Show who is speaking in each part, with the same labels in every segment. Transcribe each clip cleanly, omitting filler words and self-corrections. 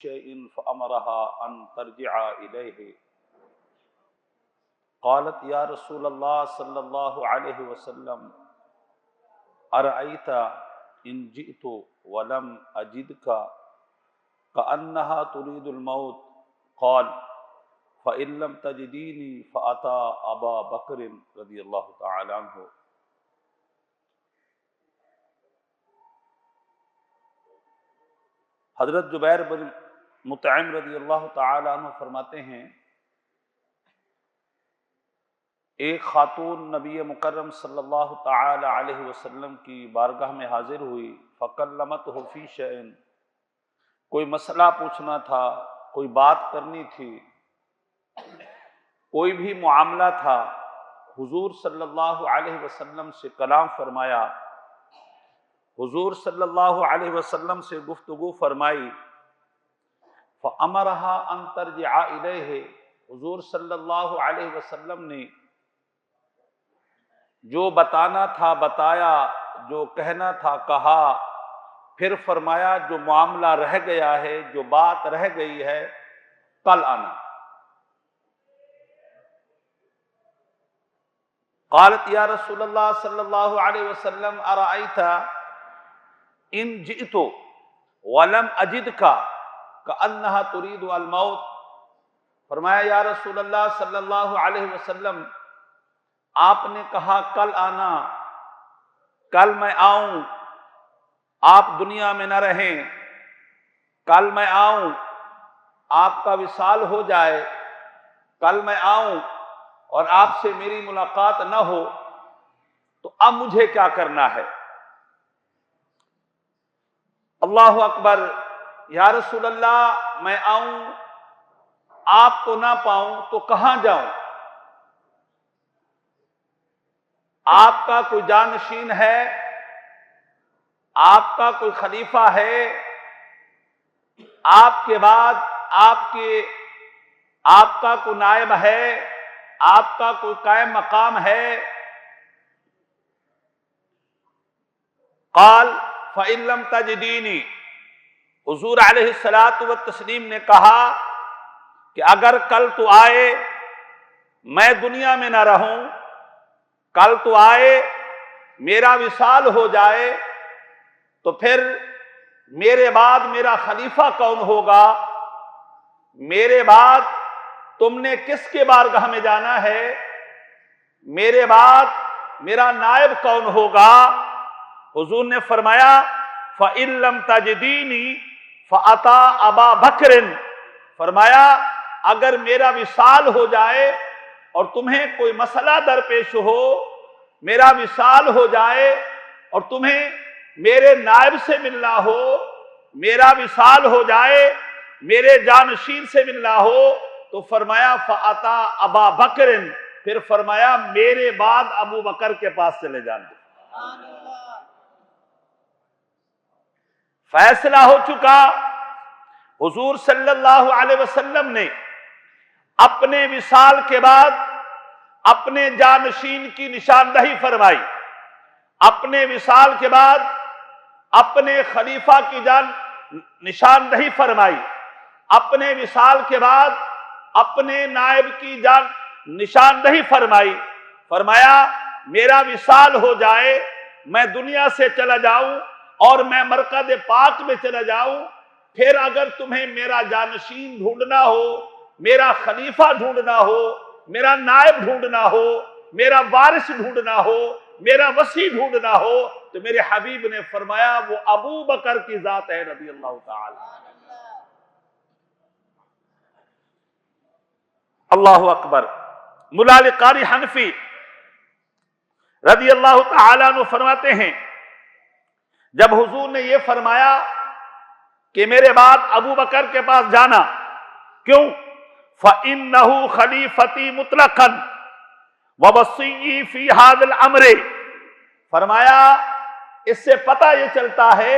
Speaker 1: شيء فأمرها أن ترجع إليه. قالت يا رسول الله صلى الله عليه وسلم أرأيت إن جئت ولم أجدك كأنها تريد الموت؟ قال فإن لم تجديني فأتى أبا بكر رضي الله تعالى عنه. حضرت جبیر بن مطعم رضی اللہ تعالی عنہ فرماتے ہیں ایک خاتون نبی مکرم صلی اللہ تعالی علیہ وسلم کی بارگاہ میں حاضر ہوئی. فکلمتہ فی شیء، کوئی مسئلہ پوچھنا تھا، کوئی بات کرنی تھی، کوئی بھی معاملہ تھا. حضور صلی اللہ علیہ وسلم سے کلام فرمایا، حضور صلی اللہ علیہ وسلم سے گفتگو فرمائی. فَأَمَرَهَا أَن تَرْجِعَ إِلَيْهِ، حضور صلی اللہ علیہ وسلم نے جو بتانا تھا بتایا، جو کہنا تھا کہا. پھر فرمایا جو معاملہ رہ گیا ہے، جو بات رہ گئی ہے، کل آنا. قالت یا رسول اللہ صلی اللہ علیہ وسلم ارأیت ان جئت ولم اجدک کأنہا ترید الموت. فرمایا یا رسول اللہ صلی اللہ علیہ وسلم، آپ نے کہا کل آنا، کل میں آؤں، آپ دنیا میں نہ رہیں، کل میں آؤں، آپ کا وصال ہو جائے، کل میں آؤں اور آپ سے میری ملاقات نہ ہو، تو اب مجھے کیا کرنا ہے؟ اللہ اکبر. یا رسول اللہ، میں آؤں، آپ کو نہ پاؤں تو کہاں جاؤں؟ آپ کا کوئی جانشین ہے، آپ کا کوئی خلیفہ ہے، آپ کے بعد آپ کا کوئی نائب ہے، آپ کا کوئی قائم مقام ہے. قال فَإِن لَمْ تَجِدِينِي، حضور علیہ الصلاۃ والتسلیم نے کہا کہ اگر کل تو آئے، میں دنیا میں نہ رہوں، کل تو آئے، میرا وصال ہو جائے، تو پھر میرے بعد میرا خلیفہ کون ہوگا؟ میرے بعد تم نے کس کے بارگاہ میں جانا ہے؟ میرے بعد میرا نائب کون ہوگا؟ حضور نے فرمایا فَإِن لَمْ تَجِدِينِي فَأَتَى أَبَا بَكْرٍ. فرمایا اگر میرا وصال ہو جائے اور تمہیں کوئی مسئلہ درپیش ہو، میرا وصال ہو جائے اور تمہیں میرے نائب سے ملنا ہو، میرا وصال ہو جائے، میرے جانشین سے ملنا ہو، تو فرمایا فَأَتَى أَبَا بَكْرٍ، پھر فرمایا میرے بعد ابو بکر کے پاس چلے جانا. فیصلہ ہو چکا. حضور صلی اللہ علیہ وسلم نے اپنے وصال کے بعد اپنے جانشین کی نشاندہی فرمائی، اپنے وصال کے بعد اپنے خلیفہ کی نشاندہی فرمائی، اپنے وصال کے بعد اپنے نائب کی نشاندہی فرمائی. فرمایا میرا وصال ہو جائے، میں دنیا سے چلا جاؤں اور میں مرقد پاک میں چلا جاؤں، پھر اگر تمہیں میرا جانشین ڈھونڈنا ہو، میرا خلیفہ ڈھونڈنا ہو، میرا نائب ڈھونڈنا ہو، میرا وارث ڈھونڈنا ہو، میرا وصی ڈھونڈنا ہو، تو میرے حبیب نے فرمایا وہ ابو بکر کی ذات ہے رضی اللہ تعالی. اللہ اکبر. مولا علی قاری حنفی رضی اللہ تعالی عنہ فرماتے ہیں جب حضور نے یہ فرمایا کہ میرے بعد ابو بکر کے پاس جانا، کیوں؟ فَإِنَّهُ خَلِيفَتِي مُطْلَقًا وَوَصِّيِّي فِي هَذَا الْأَمْرِ. فرمایا اس سے پتہ یہ چلتا ہے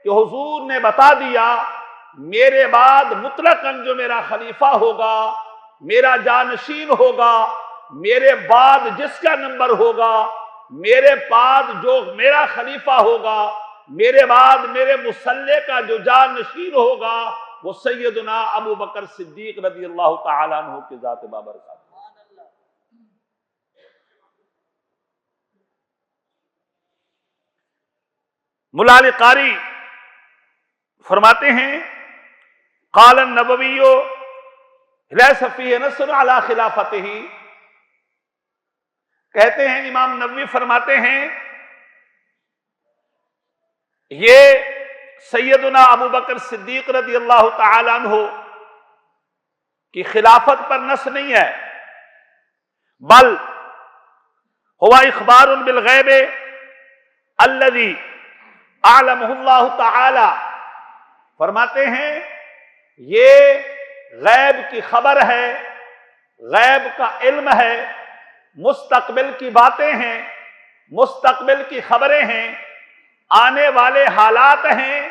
Speaker 1: کہ حضور نے بتا دیا میرے بعد مطلقاً جو میرا خلیفہ ہوگا، میرا جانشین ہوگا، میرے بعد جس کا نمبر ہوگا، میرے بعد جو میرا خلیفہ ہوگا، میرے بعد میرے مسلح کا جو جانشین ہوگا، وہ سیدنا ابو بکر صدیق رضی اللہ تعالیٰ عنہ کی ذات بابرکات۔ مولا علی قاری فرماتے ہیں قال النبوی لیس فیہ نص علی خلافتہ، کہتے ہیں امام نبوی فرماتے ہیں یہ سیدنا ابو بکر صدیق رضی اللہ تعالی عنہ کی خلافت پر نص نہیں ہے، بل ہوا اخبار بالغیب الذی اعلمہ اللہ تعالی، فرماتے ہیں یہ غیب کی خبر ہے، غیب کا علم ہے، مستقبل کی باتیں ہیں، مستقبل کی خبریں ہیں، آنے والے حالات ہیں،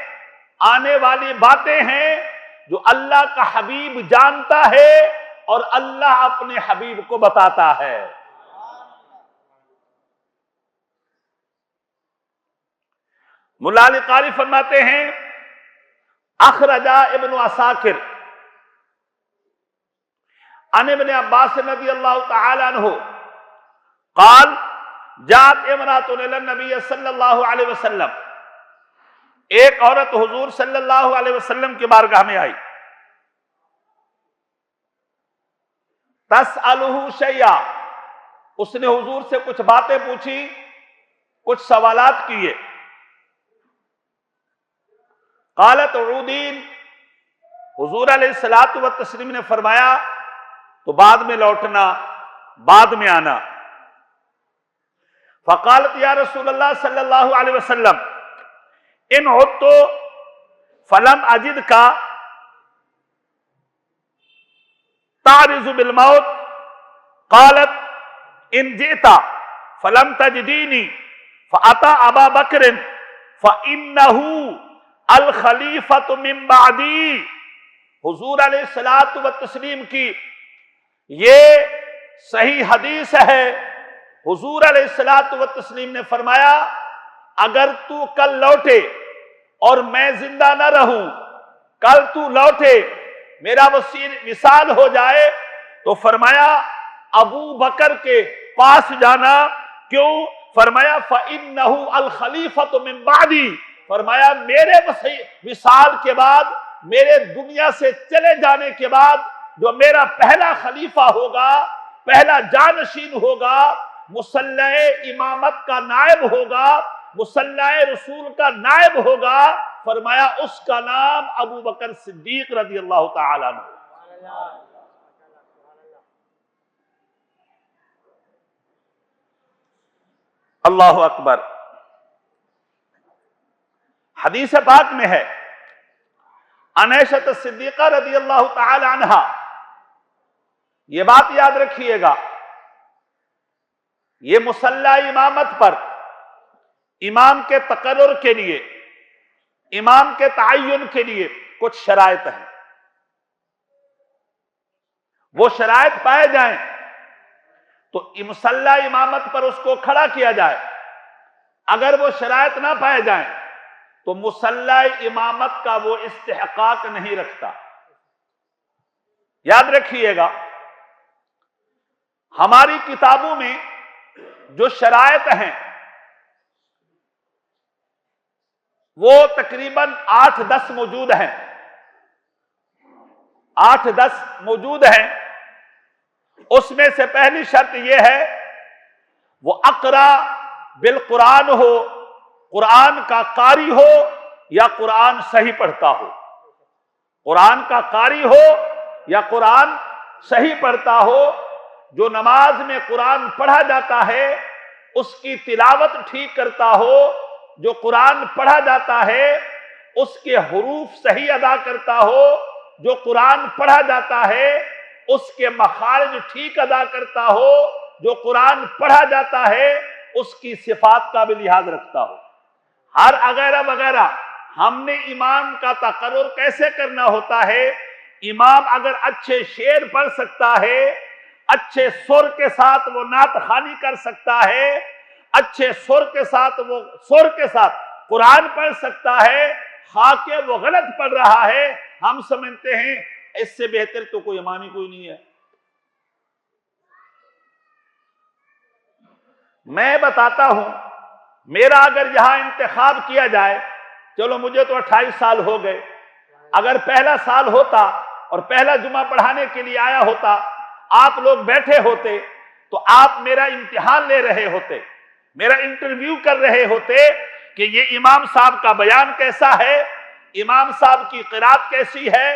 Speaker 1: آنے والی باتیں ہیں جو اللہ کا حبیب جانتا ہے اور اللہ اپنے حبیب کو بتاتا ہے۔ مولا علی قاری فرماتے ہیں اخرجا ابن عساکر عن ابن عباس رضی اللہ تعالی عنہ قال جاءت امرأة الى النبی صلی اللہ علیہ وسلم، ایک عورت حضور صلی اللہ علیہ وسلم کی بارگاہ میں آئی، تسألہ شیئا، اس نے حضور سے کچھ باتیں پوچھی، کچھ سوالات کیے، قالت عودین، حضور علیہ الصلوۃ والتسلیم نے فرمایا تو بعد میں لوٹنا، بعد میں آنا۔ فقالت یا رسول اللہ صلی اللہ علیہ وسلم ان عدت فلم اجدک تعرض بالموت، قالت ان جئت فلم تجدینی فأتی ابا بکر فإنہ الخلیفۃ من بعدی، حضور علیہ الصلوۃ والتسلیم کی یہ صحیح حدیث ہے۔ حضور علیہ الصلوۃ والتسلیم نے فرمایا اگر تو کل لوٹے اور میں زندہ نہ رہوں، کل تو لوٹے میرا وصال ہو جائے تو فرمایا ابو بکر کے پاس جانا، کیوں؟ فرمایا فَإِنَّهُ الْخَلِيفَةُ مِن بَعْدِي، فرمایا میرے وصال کے بعد، میرے دنیا سے چلے جانے کے بعد جو میرا پہلا خلیفہ ہوگا، پہلا جانشین ہوگا، مصلح امامت کا نائب ہوگا، مصلح رسول کا نائب ہوگا، فرمایا اس کا نام ابو بکر صدیق رضی اللہ تعالیٰ عنہ۔ اللہ اکبر۔ حدیث پاک میں ہے عائشہ صدیقہ رضی اللہ تعالی عنہا، یہ بات یاد رکھیے گا، یہ مصلح امامت پر امام کے تقرر کے لیے، امام کے تعین کے لیے کچھ شرائط ہیں، وہ شرائط پائے جائیں تو مصلح امامت پر اس کو کھڑا کیا جائے، اگر وہ شرائط نہ پائے جائیں تو مصلح امامت کا وہ استحقاق نہیں رکھتا۔ یاد رکھیے گا ہماری کتابوں میں جو شرائط ہیں وہ تقریباً 8-10 موجود ہیں، 8-10 موجود ہیں۔ اس میں سے پہلی شرط یہ ہے وہ اقرا بالقرآن ہو، قرآن کا قاری ہو یا قرآن صحیح پڑھتا ہو، قرآن کا قاری ہو یا قرآن صحیح پڑھتا ہو۔ جو نماز میں قرآن پڑھا جاتا ہے اس کی تلاوت ٹھیک کرتا ہو، جو قرآن پڑھا جاتا ہے اس کے حروف صحیح ادا کرتا ہو، جو قرآن پڑھا جاتا ہے اس کے مخارج ٹھیک ادا کرتا ہو، جو قرآن پڑھا جاتا ہے اس کی صفات کا بھی لحاظ رکھتا ہو۔ ہر وغیرہ وغیرہ۔ ہم نے امام کا تقرر کیسے کرنا ہوتا ہے؟ امام اگر اچھے شعر پڑھ سکتا ہے، اچھے سر کے ساتھ وہ نعت خوانی کر سکتا ہے، اچھے سر کے ساتھ قرآن پڑھ سکتا ہے، خواہ کہ وہ غلط پڑھ رہا ہے ہم سمجھتے ہیں اس سے بہتر تو کوئی امام ہی کوئی نہیں ہے۔ میں بتاتا ہوں، میرا اگر یہاں انتخاب کیا جائے، چلو مجھے تو 28 سال ہو گئے، اگر پہلا سال ہوتا اور پہلا جمعہ پڑھانے کے لیے آیا ہوتا، آپ لوگ بیٹھے ہوتے تو آپ میرا امتحان لے رہے ہوتے، میرا انٹرویو کر رہے ہوتے کہ یہ امام صاحب کا بیان کیسا ہے، امام صاحب کی قرات کیسی ہے،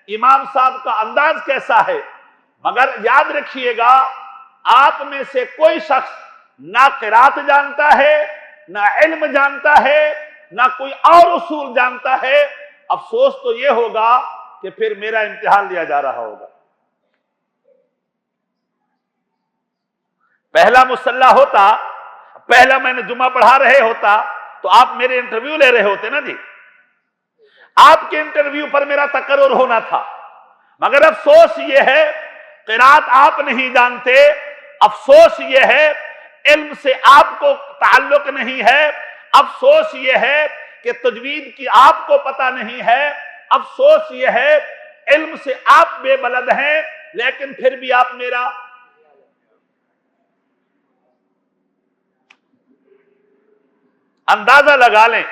Speaker 1: امام صاحب کا انداز کیسا ہے۔ مگر یاد رکھیے گا، آپ میں سے کوئی شخص نہ قرات جانتا ہے، نہ علم جانتا ہے، نہ کوئی اور اصول جانتا ہے۔ افسوس تو یہ ہوگا کہ پھر میرا امتحان لیا جا رہا ہوگا۔ پہلا مصلح ہوتا، پہلا میں نے جمعہ پڑھا رہے ہوتا تو آپ میرے انٹرویو لے رہے ہوتے نا جی، آپ کے انٹرویو پر میرا تقرر ہونا تھا۔ مگر افسوس یہ ہے قرات آپ نہیں جانتے، افسوس یہ ہے علم سے آپ کو تعلق نہیں ہے، افسوس یہ ہے کہ تجوید کی آپ کو پتہ نہیں ہے، افسوس یہ ہے علم سے آپ بے بلد ہیں، لیکن پھر بھی آپ میرا اندازہ لگا لیں۔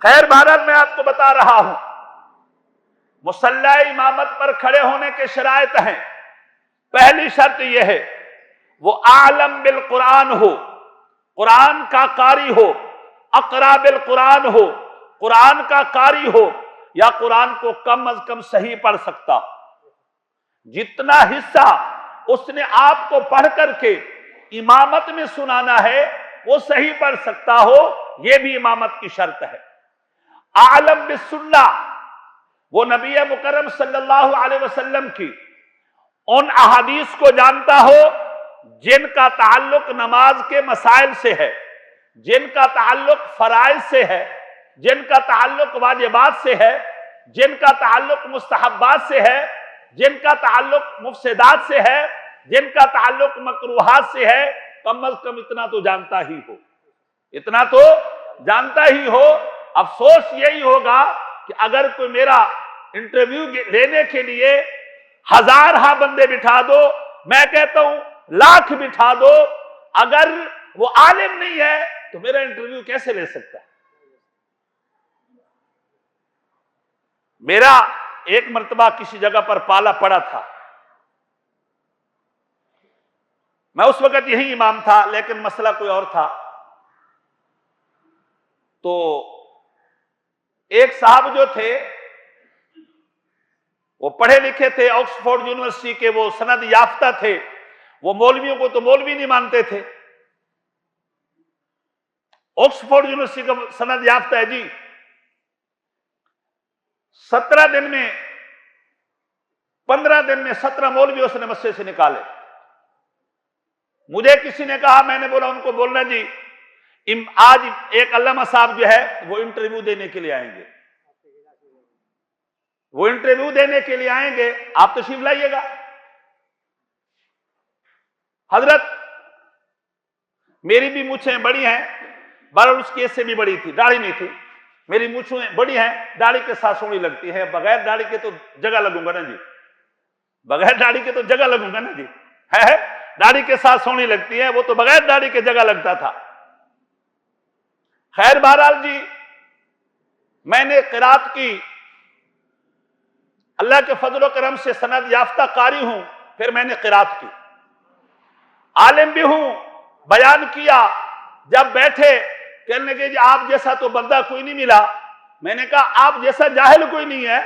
Speaker 1: خیر بہرحال میں آپ کو بتا رہا ہوں، مصلی امامت پر کھڑے ہونے کے شرائط ہیں۔ پہلی شرط یہ ہے وہ عالم بالقرآن ہو، قرآن کا قاری ہو، اقرا بالقرآن ہو، قرآن کا قاری ہو، یا قرآن کو کم از کم صحیح پڑھ سکتا ہو۔ جتنا حصہ اس نے آپ کو پڑھ کر کے امامت میں سنانا ہے وہ صحیح پڑھ سکتا ہو، یہ بھی امامت کی شرط ہے۔ عالم بالسنہ، وہ نبی مکرم صلی اللہ علیہ وسلم کی ان احادیث کو جانتا ہو جن کا تعلق نماز کے مسائل سے ہے، جن کا تعلق فرائض سے ہے، جن کا تعلق واجبات سے ہے، جن کا تعلق مستحبات سے ہے، جن کا تعلق مفسدات سے ہے، جن کا تعلق مکروہات سے ہے۔ کم از کم اتنا تو جانتا ہی ہو، اتنا تو جانتا ہی ہو۔ افسوس یہی ہوگا کہ اگر کوئی میرا انٹرویو لینے کے لیے 1000 بندے بٹھا دو، میں کہتا ہوں لاکھ بٹھا دو، اگر وہ عالم نہیں ہے تو میرا انٹرویو کیسے لے سکتا ہے؟ میرا ایک مرتبہ کسی جگہ پر پالا پڑا تھا، میں اس وقت یہی امام تھا لیکن مسئلہ کوئی اور تھا۔ تو ایک صاحب جو تھے وہ پڑھے لکھے تھے، آکسفورڈ یونیورسٹی کے وہ سند یافتہ تھے، وہ مولویوں کو تو مولوی نہیں مانتے تھے۔ آکسفورڈ یونیورسٹی کا سند یافتہ ہے جی، 17 دن میں 15 دن میں 17 مولوی اس نے مسجد سے نکالے۔ مجھے کسی نے کہا، میں نے بولا ان کو بولنا جی آج ایک علامہ صاحب جو ہے وہ انٹرویو دینے کے لیے آئیں گے، وہ انٹرویو دینے کے لیے آئیں گے، آپ تشریف لائیے گا۔ حضرت میری بھی مونچھیں بڑی ہیں، بہرحال اس کی اس سے بھی بڑی تھی، داڑھی نہیں تھی، میری مونچھیں بڑی ہیں، داڑھی کے ساتھ سونی لگتی ہے، بغیر داڑھی کے تو جگہ لگوں گا نا جی، بغیر داڑھی کے تو جگہ لگوں گا نا جی، ہے داڑھی کے ساتھ سونی لگتی ہے، وہ تو بغیر داڑھی کے جگہ لگتا تھا۔ خیر بہرحال جی میں نے قرات کی، اللہ کے فضل و کرم سے سند یافتہ قاری ہوں، پھر میں نے قرات کی، عالم بھی ہوں، بیان کیا۔ جب بیٹھے کہنے لگے جی آپ جیسا تو بندہ کوئی نہیں ملا، میں نے کہا آپ جیسا جاہل کوئی نہیں ہے،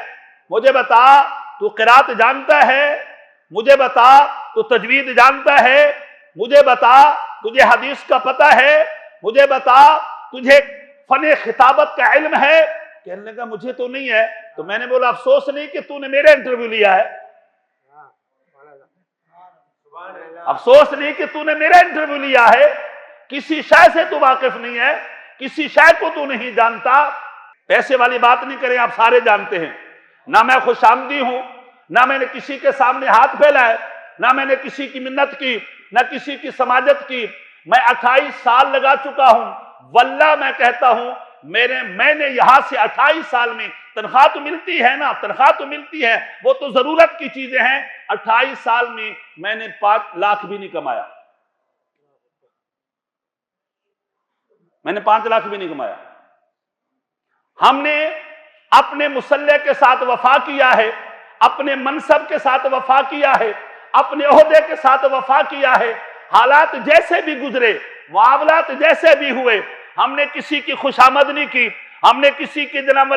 Speaker 1: مجھے بتا تو قرات جانتا ہے، مجھے بتا تو تجوید جانتا ہے، مجھے بتا تجھے حدیث کا پتہ ہے، مجھے بتا تجھے فن خطابت کا علم ہے۔ کہنے لگا مجھے تو نہیں ہے۔ تو میں نے بولا افسوس نہیں کہ تو نے میرا انٹرویو لیا ہے، افسوس نہیں کہ تو نے میرا انٹرویو لیا ہے، کسی شے سے تو واقف نہیں ہے، کسی شے کو تو نہیں جانتا۔ پیسے والی بات نہیں کریں، آپ سارے جانتے ہیں، نہ میں خوش آمدی ہوں، نہ میں نے کسی کے سامنے ہاتھ پھیلائے، نہ میں نے کسی کی منت کی، نہ کسی کی سماجت کی۔ میں 28 سال لگا چکا ہوں، واللہ میں کہتا ہوں میں نے یہاں سے 28 سال میں تنخواہ تو ملتی ہے نا، تنخواہ تو ملتی ہے، وہ تو ضرورت کی چیزیں ہیں۔ 28 سال میں نے 5 لاکھ بھی نہیں کمایا، میں نے 5 لاکھ بھی نہیں کمایا۔ ہم نے اپنے مسلح کے ساتھ وفا کیا ہے، اپنے منصب کے ساتھ وفا کیا ہے، اپنے عہدے کے ساتھ وفا کیا ہے۔ حالات جیسے بھی گزرے، معاملات جیسے بھی ہوئے، ہم نے کسی کی خوشامد نہیں کی، ہم نے کسی کی جناب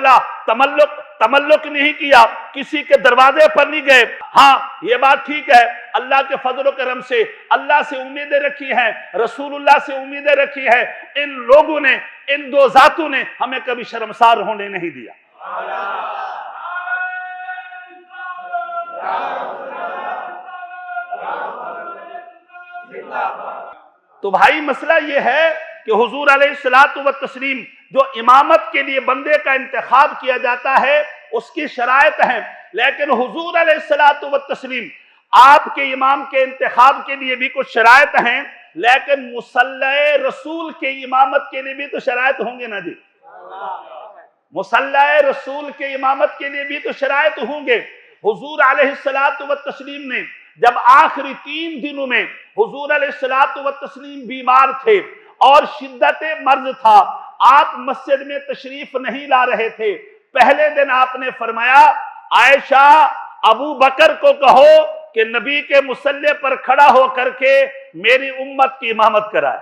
Speaker 1: تملق نہیں کیا، کسی کے دروازے پر نہیں گئے۔ ہاں یہ بات ٹھیک ہے، اللہ کے فضل و کرم سے اللہ سے امیدیں رکھی ہیں، رسول اللہ سے امیدیں رکھی ہیں۔ ان لوگوں نے، ان دو ذاتوں نے ہمیں کبھی شرمسار ہونے نہیں دیا۔ تو بھائی مسئلہ یہ ہے کہ حضور علیہ الصلوۃ والتسلیم جو امامت کے لیے بندے کا انتخاب کیا جاتا ہے اس کی شرائط ہیں، لیکن حضور علیہ الصلوۃ والتسلیم آپ کے امام کے انتخاب کے لیے بھی کچھ شرائط ہیں، لیکن مصلی رسول کے امامت کے لیے بھی تو شرائط ہوں گے نا جی، مصلی رسول کے امامت کے لیے بھی تو شرائط ہوں گے۔ حضور علیہ الصلوۃ والتسلیم نے جب آخری 3 دنوں میں حضور علیہ الصلوۃ والتسلیم بیمار تھے اور شدت مرض تھا، آپ مسجد میں تشریف نہیں لا رہے تھے، پہلے دن آپ نے فرمایا عائشہ ابو بکر کو کہو کہ نبی کے مصلی پر کھڑا ہو کر کے میری امت کی امامت کرائے۔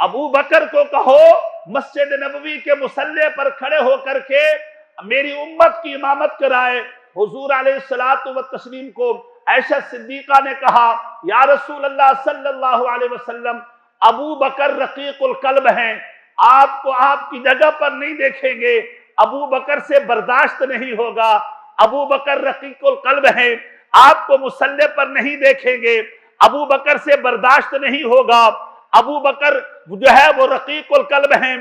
Speaker 1: ابو بکر کو کہو مسجد نبوی کے مصلی پر کھڑے ہو کر کے میری امت کی امامت کرائے۔ حضور علیہ الصلوۃ والتسلیم کو عائشہ صدیقہ نے کہا یا رسول اللہ صلی اللہ علیہ وسلم، ابو بکر رقیق القلب ہیں، آپ کو آپ کی جگہ پر نہیں دیکھیں گے، ابو بکر سے برداشت نہیں ہوگا، ابو بکر رقیق القلب ہیں، آپ کو مصلی پر نہیں دیکھیں گے، ابو بکر سے برداشت نہیں ہوگا، ابو بکر جو ہے وہ رقیق القلب ہیں،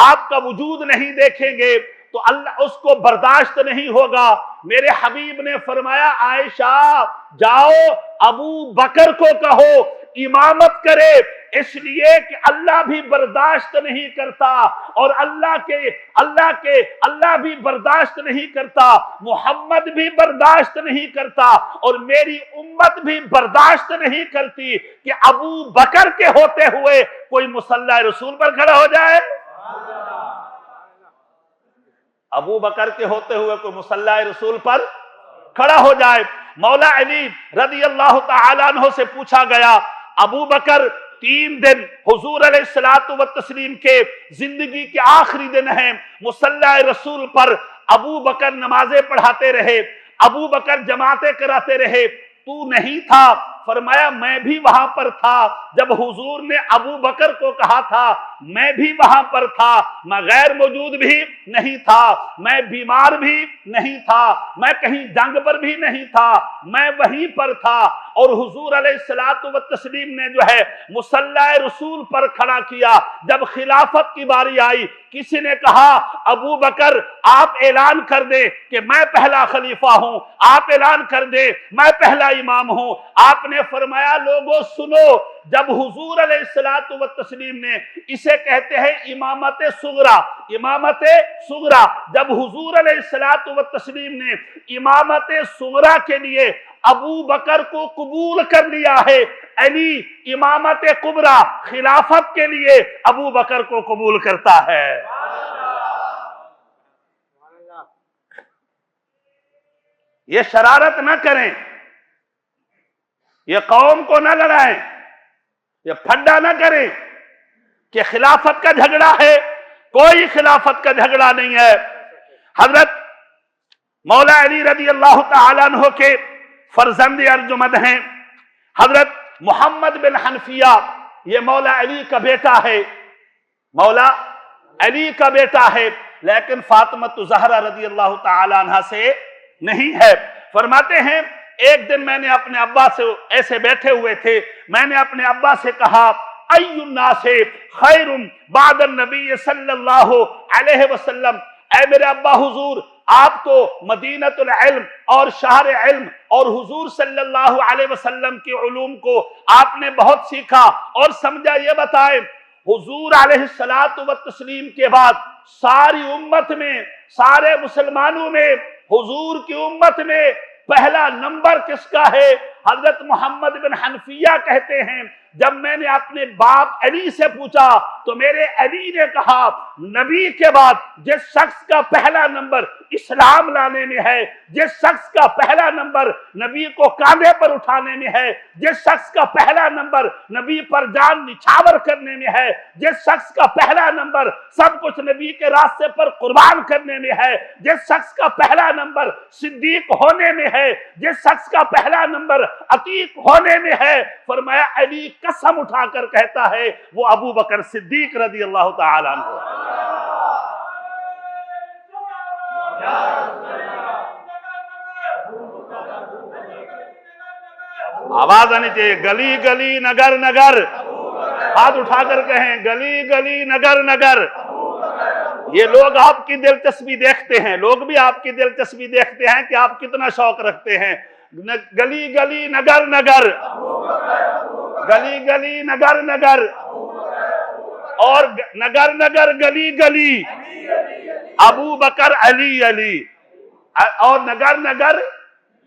Speaker 1: آپ کا وجود نہیں دیکھیں گے تو اللہ اس کو برداشت نہیں ہوگا۔ میرے حبیب نے فرمایا عائشہ جاؤ ابو بکر کو کہو امامت کرے، اس لیے کہ اللہ بھی برداشت نہیں کرتا اور اللہ بھی برداشت نہیں کرتا، محمد بھی برداشت نہیں کرتا اور میری امت بھی برداشت نہیں کرتی کہ ابو بکر کے ہوتے ہوئے کوئی مصلی رسول پر کھڑا ہو جائے، ابو بکر کے ہوتے ہوئے کوئی مصلی رسول پر کھڑا ہو جائے۔ مولا علی رضی اللہ تعالیٰ عنہ سے پوچھا گیا ابو بکر 3 دن حضور علیہ الصلوۃ والتسلیم کے زندگی کے آخری دن ہیں، مصلی رسول پر ابو بکر نمازیں پڑھاتے رہے، ابو بکر جماعتیں کراتے رہے، تو نہیں تھا؟ فرمایا میں بھی وہاں پر تھا، جب حضور نے ابو بکر کو کہا تھا میں بھی وہاں پر تھا، میں غیر موجود بھی نہیں تھا، میں بیمار بھی نہیں تھا، میں کہیں جنگ پر بھی نہیں تھا، میں وہیں پر تھا، اور حضور علیہ الصلوۃ والتسلیم نے جو ہے مصلی رسول پر کھڑا کیا۔ جب خلافت کی باری آئی کسی نے کہا ابو بکر آپ اعلان کر دیں کہ میں پہلا خلیفہ ہوں، آپ اعلان کر دیں میں پہلا امام ہوں، آپ نے فرمایا لوگوں سنو، جب حضور علیہ الصلوۃ والتسلیم نے اسے کہتے ہیں امامت صغرا، امامت صغرا، جب حضور علیہ الصلوۃ والتسلیم نے امامت صغرا کے لیے ابو بکر کو قبول کر لیا ہے، علی امامت کبریٰ خلافت کے لیے ابو بکر کو قبول کرتا ہے۔ یہ شرارت نہ کریں، یہ قوم کو نہ لڑائیں، یہ پھڈا نہ کریں کہ خلافت کا جھگڑا ہے، کوئی خلافت کا جھگڑا نہیں ہے۔ حضرت مولا علی رضی اللہ تعالیٰ عنہ کے فرزند ارجمند ہیں، حضرت محمد بن حنفیہ، یہ مولا علی کا بیٹا ہے، مولا علی کا بیٹا ہے، لیکن فاطمہ زہرا رضی اللہ تعالیٰ عنہ سے نہیں ہے۔ فرماتے ہیں ایک دن میں نے اپنے ابا سے ایسے بیٹھے ہوئے تھے، میں نے اپنے ابا سے کہا ای الناس خیر بعد النبی صلی اللہ علیہ وسلم، اے میرے ابا حضور آپ تو مدینۃ العلم اور شہر علم اور حضور صلی اللہ علیہ وسلم کے علوم کو آپ نے بہت سیکھا اور سمجھا، یہ بتائیں حضور علیہ الصلوۃ والتسلیم کے بعد ساری امت میں، سارے مسلمانوں میں، حضور کی امت میں پہلا نمبر کس کا ہے؟ حضرت محمد بن حنفیہ کہتے ہیں جب میں نے اپنے باپ علی سے پوچھا تو میرے علی نے کہا نبی کے بعد جس شخص کا پہلا نمبر اسلام لانے میں ہے، جس شخص کا پہلا نمبر نبی کو کاندھے پر اٹھانے میں ہے، جس شخص کا پہلا نمبر نبی پر جان نچھاور کرنے میں ہے، جس شخص کا پہلا نمبر سب کچھ نبی کے راستے پر قربان کرنے میں ہے، جس شخص کا پہلا نمبر صدیق ہونے میں ہے، جس شخص کا پہلا نمبر عتیق ہونے میں ہے، فرمایا علی قسم اٹھا کر کہتا ہے وہ ابو بکر صدیق رضی اللہ تعالی عنہ۔ آواز آنی چاہیے، گلی گلی نگر نگر، ہاتھ اٹھا کر کہیں گلی گلی نگر نگر۔ یہ لوگ آپ کی دلچسپی دیکھتے ہیں، لوگ بھی آپ کی دلچسپی دیکھتے ہیں کہ آپ کتنا شوق رکھتے ہیں۔ گلی گلی نگر نگر، گلی گلی نگر نگر، اور نگر نگر گلی گلی ابو بکر علی علی، اور نگر نگر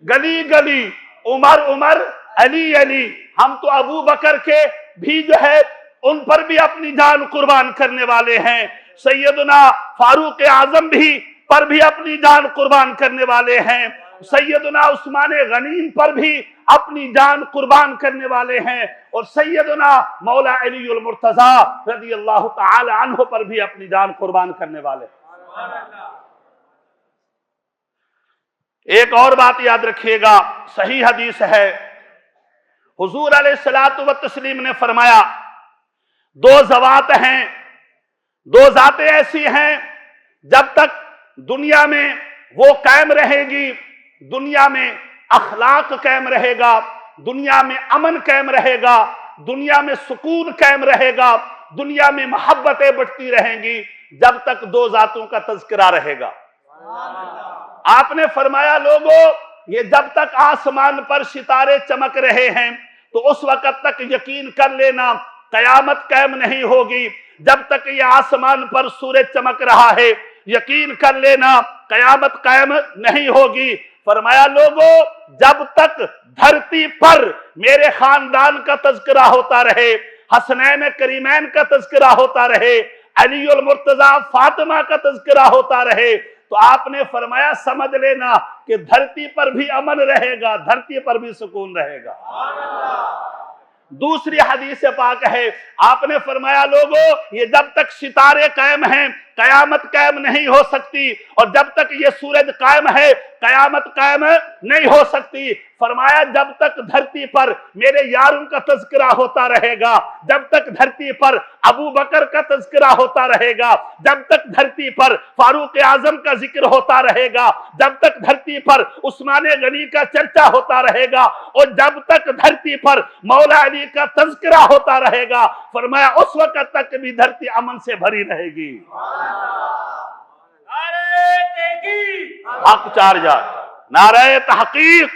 Speaker 1: گلی گلی عمر عمر علی علی۔ ہم تو ابو بکر کے بھی جو ہے ان پر بھی اپنی جان قربان کرنے والے ہیں، سیدنا فاروق اعظم بھی پر بھی اپنی جان قربان کرنے والے ہیں، سیدنا عثمان غنیم پر بھی اپنی جان قربان کرنے والے ہیں، اور سیدنا مولا علی المرتضی رضی اللہ تعالی عنہ پر بھی اپنی جان قربان کرنے والے ہیں۔ ایک اور بات یاد رکھیے گا، صحیح حدیث ہے، حضور علیہ الصلوۃ والتسلیم نے فرمایا دو ذوات ہیں، دو ذاتیں ایسی ہیں جب تک دنیا میں وہ قائم رہے گی، دنیا میں اخلاق قائم رہے گا، دنیا میں امن قائم رہے گا، دنیا میں سکون قائم رہے گا، دنیا میں محبتیں بڑھتی رہیں گی جب تک دو ذاتوں کا تذکرہ رہے گا۔ آپ نے فرمایا لوگوں یہ جب تک آسمان پر ستارے چمک رہے ہیں تو اس وقت تک یقین کر لینا قیامت قائم نہیں ہوگی، جب تک یہ آسمان پر سورج چمک رہا ہے یقین کر لینا قیامت قائم نہیں ہوگی۔ فرمایا لوگوں جب تک دھرتی پر میرے خاندان کا تذکرہ ہوتا رہے، حسنین کریمین کا تذکرہ ہوتا رہے، علی المرتضی فاطمہ کا تذکرہ ہوتا رہے، تو آپ نے فرمایا سمجھ لینا کہ دھرتی پر بھی امن رہے گا، دھرتی پر بھی سکون رہے گا۔ دوسری حدیث پاک ہے، آپ نے فرمایا لوگوں یہ جب تک ستارے قائم ہیں قیامت قائم نہیں ہو سکتی، اور جب تک یہ سورج قائم ہے قیامت قائم نہیں ہو سکتی۔ فرمایا جب تک دھرتی پر میرے یاروں کا تذکرہ ہوتا رہے گا، جب تک دھرتی پر ابو بکر کا تذکرہ ہوتا رہے گا، جب تک دھرتی پر فاروق اعظم کا ذکر ہوتا رہے گا، جب تک دھرتی پر عثمان غنی کا چرچا ہوتا رہے گا، اور جب تک دھرتی پر مولا علی کا تذکرہ ہوتا رہے گا، فرمایا اس وقت تک بھی دھرتی امن سے بھری رہے گی۔ حق 4000، نعرہ تحقیق،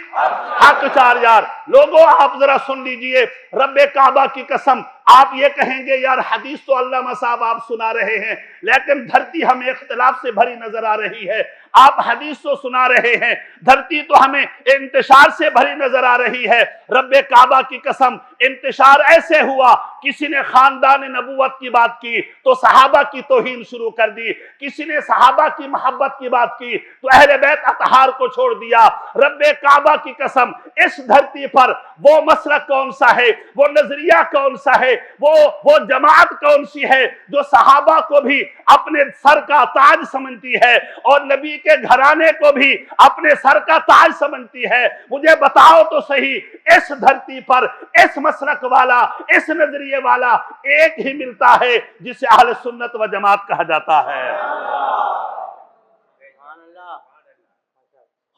Speaker 1: حق 4000۔ لوگوں آپ ذرا سن لیجئے، رب کعبہ کی قسم آپ یہ کہیں گے یار حدیث تو علامہ صاحب آپ سنا رہے ہیں لیکن دھرتی ہمیں اختلاف سے بھری نظر آ رہی ہے، آپ حدیث تو سنا رہے ہیں دھرتی تو ہمیں انتشار سے بھری نظر آ رہی ہے۔ رب کعبہ کی قسم انتشار ایسے ہوا، کسی نے خاندان نبوت کی بات کی تو صحابہ کی توہین شروع کر دی، کسی نے صحابہ کی محبت کی بات کی تو اہل بیت اطہار کو چھوڑ دیا۔ رب کعبہ کی قسم اس دھرتی پر وہ مسلک کون سا ہے، وہ نظریہ کون سا ہے، وہ جماعت کون سی ہے جو صحابہ کو بھی اپنے سر کا تاج سمجھتی ہے اور نبی کے گھرانے کو بھی اپنے سر کا تاج سمجھتی ہے؟ مجھے بتاؤ تو صحیح، اس دھرتی پر اس مسلک والا، اس نظریے والا ایک ہی ملتا ہے جسے اہل سنت و جماعت کہا جاتا ہے۔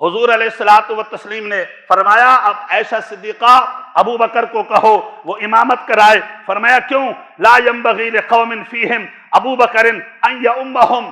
Speaker 1: حضور علیہ الصلوۃ والتسلیم نے فرمایا اب عائشہ صدیقہ ابو بکر کو کہو وہ امامت کرائے۔ فرمایا کیوں؟ لا ينبغي لقوم فيهم ابو بکر ان يؤمهم